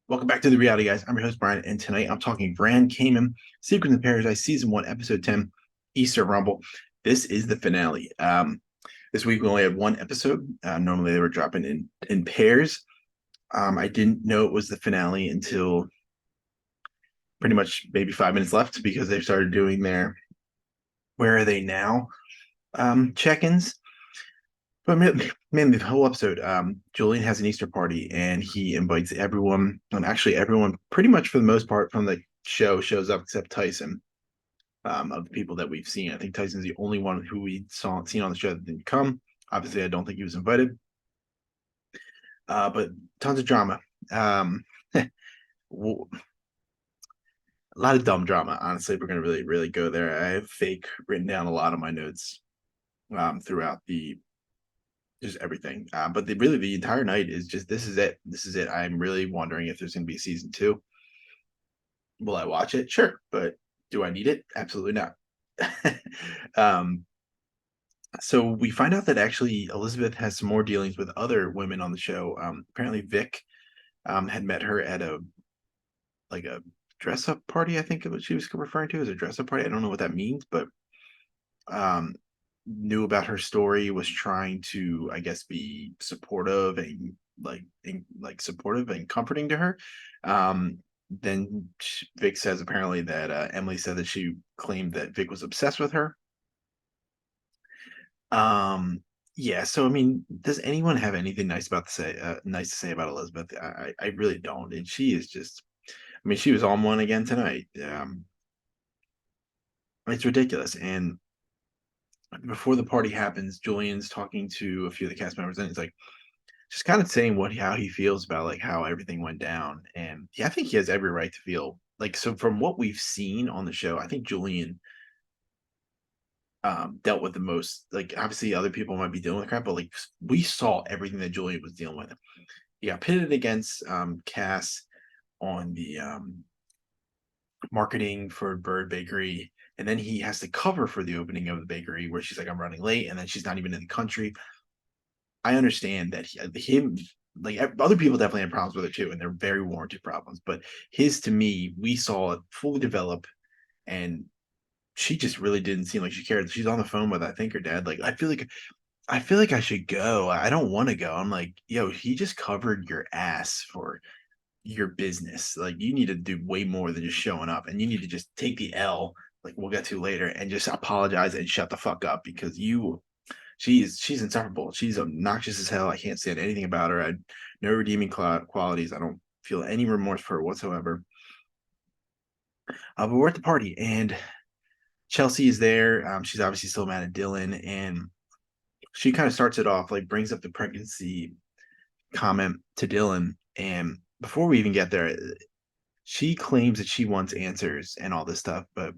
Welcome back to the reality, guys. I'm your host, Brian, and tonight I'm talking Grand Cayman, Secrets in Paradise, Season 1, Episode 10, Easter Rumble. This is the finale. This week we only had one episode. Normally they were dropping in pairs. I didn't know it was the finale until pretty much maybe 5 minutes left because they started doing their Where Are They Now check-ins. But man, the whole episode, Julian has an Easter party and he invites everyone, and actually everyone, pretty much for the most part from the show, shows up except Tyson. Of the people that we've seen, I think Tyson's the only one who we seen on the show that didn't come. Obviously, I don't think he was invited. But tons of drama. A lot of dumb drama. Honestly, we're gonna really go there. I have fake written down a lot of my notes throughout the just everything. But the entire night is just this is it. This is it. I'm really wondering if there's going to be a season two. Will I watch it? Sure, but do I need it? Absolutely not. um, so we find out that actually Elizabeth has some more dealings with other women on the show. Apparently, Vic had met her at a dress up party. I think what she was referring to as a dress up party. I don't know what that means, but um, knew about her story, was trying to, I guess, be supportive and supportive and comforting to her. Then Vic says apparently that Emily said that she claimed that Vic was obsessed with her. Yeah, so I mean, does anyone have anything nice to say about Elizabeth? I really don't, and she is just. I mean, she was on one again tonight. It's ridiculous, and before the party happens, Julian's talking to a few of the cast members, and he's like, just kind of saying how he feels about like how everything went down. And yeah, I think he has every right to feel like so from what we've seen on the show, I think Julian dealt with the most. Like obviously other people might be dealing with crap, but like we saw everything that Julian was dealing with. He got pitted against Cass on the marketing for Bird Bakery. And then he has to cover for the opening of the bakery where she's like, I'm running late, and then she's not even in the country. I understand that him, like other people definitely have problems with it too, and they're very warranted problems. But his, to me, we saw it fully develop, and she just really didn't seem like she cared. She's on the phone with, I think, her dad. Like, I feel like I should go. I don't want to go. I'm like, yo, he just covered your ass for your business. Like, you need to do way more than just showing up, and you need to just take the L. Like we'll get to later, and just apologize and shut the fuck up because she's insufferable. She's obnoxious as hell. I can't stand anything about her. I no redeeming qualities. I don't feel any remorse for her whatsoever. But we're at the party, and Chelsea is there. She's obviously still mad at Dillon, and she kind of starts it off, like brings up the pregnancy comment to Dillon. And before we even get there, she claims that she wants answers and all this stuff, but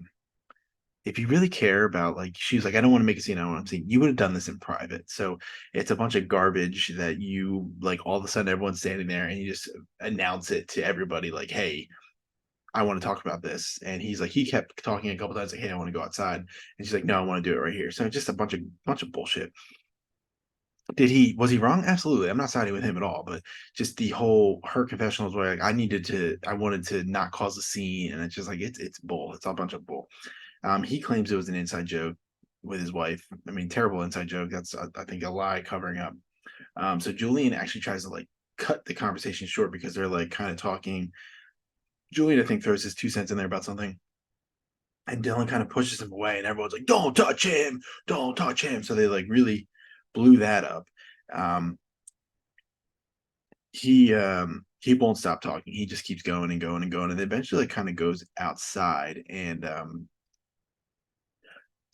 if you really care about, like, she's like, I don't want to make a scene. I don't want to see. You would have done this in private. So it's a bunch of garbage that you like. All of a sudden, everyone's standing there, and you just announce it to everybody, like, "Hey, I want to talk about this." And he's like, he kept talking a couple times, like, "Hey, I want to go outside," and she's like, "No, I want to do it right here." So just a bunch of bullshit. Was he wrong? Absolutely. I'm not siding with him at all, but just the whole her confessionals where like I wanted to not cause a scene, and it's just like it's bull. It's a bunch of bull. He claims it was an inside joke with his wife. I mean, terrible inside joke. That's I think a lie covering up. So Julian actually tries to like cut the conversation short because they're like kind of talking. Julian, I think, throws his 2 cents in there about something, and Dillon kind of pushes him away, and everyone's like, "Don't touch him! Don't touch him!" So they like really blew that up. Um, he won't stop talking. He just keeps going and going and going, and eventually like, kind of goes outside, and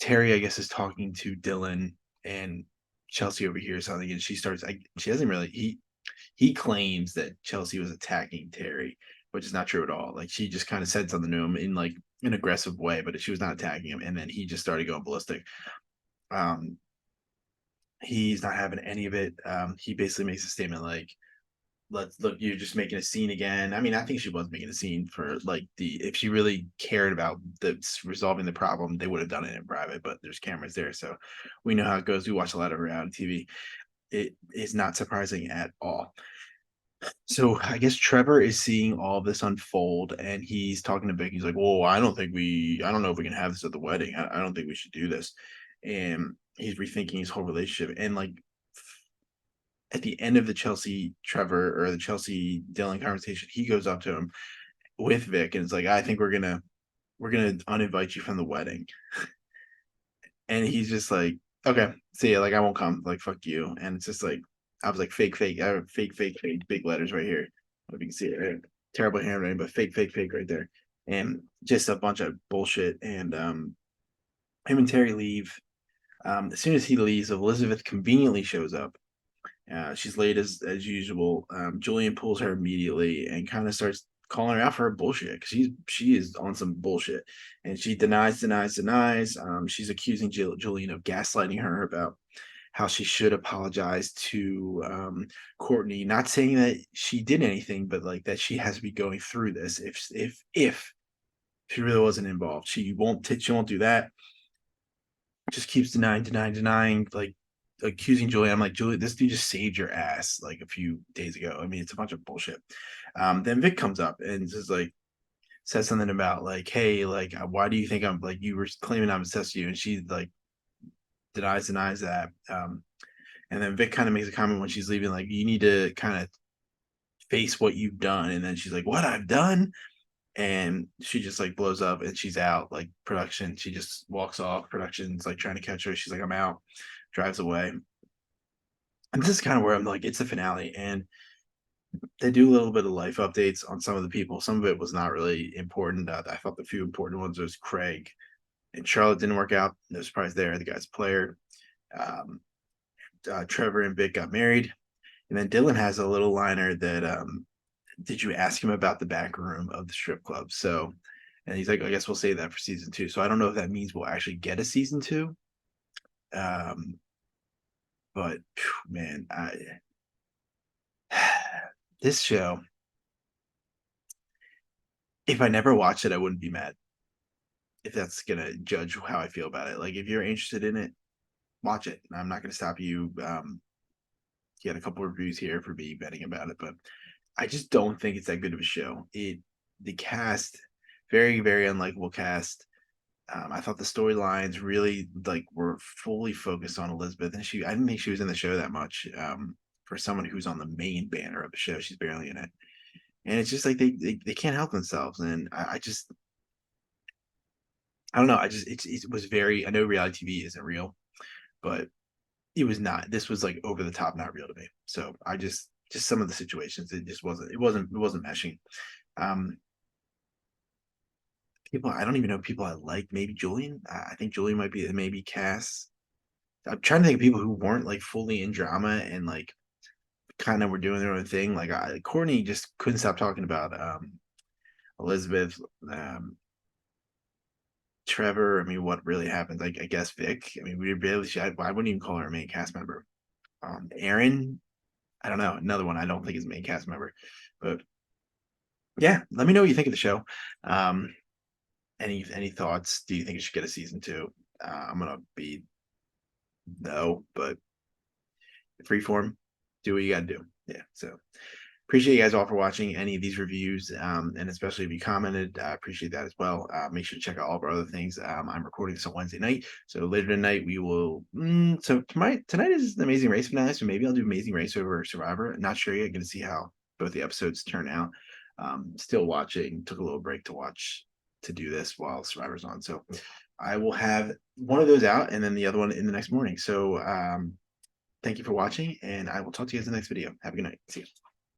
Terry, I guess, is talking to Dillon, and Chelsea overhears something, and she doesn't really. He claims that Chelsea was attacking Terry, which is not true at all. Like she just kind of said something to him in like an aggressive way, but she was not attacking him. And then he just started going ballistic. Um, he's not having any of it. He basically makes a statement like, let's look, you're just making a scene again. I mean, I think she was making a scene for like if she really cared about resolving the problem, they would have done it in private, but there's cameras there. So we know how it goes. We watch a lot of reality TV. It is not surprising at all. So I guess Trevor is seeing all this unfold, and he's talking to Vic. He's like, "Whoa, I don't know if we can have this at the wedding. I don't think we should do this." And he's rethinking his whole relationship. And like at the end of the Chelsea Trevor or the Chelsea Dillon conversation, he goes up to him with Vic, and it's like, "I think we're gonna uninvite you from the wedding." And he's just like, "Okay, see ya. Like I won't come. Like fuck you." And it's just like I was like, "Fake, fake, fake, fake, fake." Big letters right here. If you can see it, right? Terrible handwriting, but fake, fake, fake right there. And just a bunch of bullshit. And him and Terry leave. As soon as he leaves, Elizabeth conveniently shows up. She's late as usual. Julian pulls her immediately and kind of starts calling her out for her bullshit because she is on some bullshit, and she denies. She's accusing Julian of gaslighting her about how she should apologize to Courtney, not saying that she did anything, but like that she has to be going through this if she really wasn't involved. She won't do that. Just keeps denying, like accusing Julian. I'm like, Julian, this dude just saved your ass like a few days ago. I mean, it's a bunch of bullshit. Then Vic comes up and just like says something about like, hey, like, why do you think I'm like you were claiming I'm obsessed with you? And she like denies that. And then Vic kind of makes a comment when she's leaving, like, you need to kind of face what you've done. And then she's like, what I've done? And she just like blows up and she's out. Like production, she just walks off. Production's like trying to catch her. She's like, I'm out, drives away. And this is kind of where I'm like, it's the finale. And they do a little bit of life updates on some of the people. Some of it was not really important. I thought the few important ones was Craig and Charlotte didn't work out. No surprise there. The guy's a player. Um, Trevor and Vic got married. And then Dillon has a little liner that did you ask him about the back room of the strip club? So, and he's like, I guess we'll save that for season two. So I don't know if that means we'll actually get a season two. Um, but man, this show, if I never watched it, I wouldn't be mad. If that's gonna judge how I feel about it, like if you're interested in it, watch it. I'm not gonna stop you. Get a couple of reviews here for me betting about it, but I just don't think it's that good of a show. The cast, very very unlikable cast. I thought the storylines really like were fully focused on Elizabeth, and I didn't think she was in the show that much. For someone who's on the main banner of the show, she's barely in it, and it's just like they can't help themselves. And I don't know. It was very. I know reality TV isn't real, but it was not. This was like over the top, not real to me. So I just some of the situations, it wasn't meshing. Um, People I don't even know people I like. Maybe Julian. I think Julian might be maybe Cass. I'm trying to think of people who weren't like fully in drama and like kind of were doing their own thing. Like Courtney just couldn't stop talking about Elizabeth, um, Trevor. I mean, what really happened? Like I guess Vic. I mean, we barely. I wouldn't even call her a main cast member. Aaron. I don't know. Another one I don't think is a main cast member, but yeah. Let me know what you think of the show. Um, any thoughts? Do you think it should get a season two? I'm gonna be no, but freeform, do what you got to do. Yeah. So appreciate you guys all for watching any of these reviews, and especially if you commented, I appreciate that as well. Make sure to check out all of our other things. I'm recording this on Wednesday night, so later tonight we will. So tonight is the Amazing Race finale, so maybe I'll do Amazing Race over Survivor. Not sure yet. Going to see how both the episodes turn out. Still watching. Took a little break to do this while Survivor's on, so I will have one of those out and then the other one in the next morning. So thank you for watching, and I will talk to you guys in the next video. Have a good night. See you.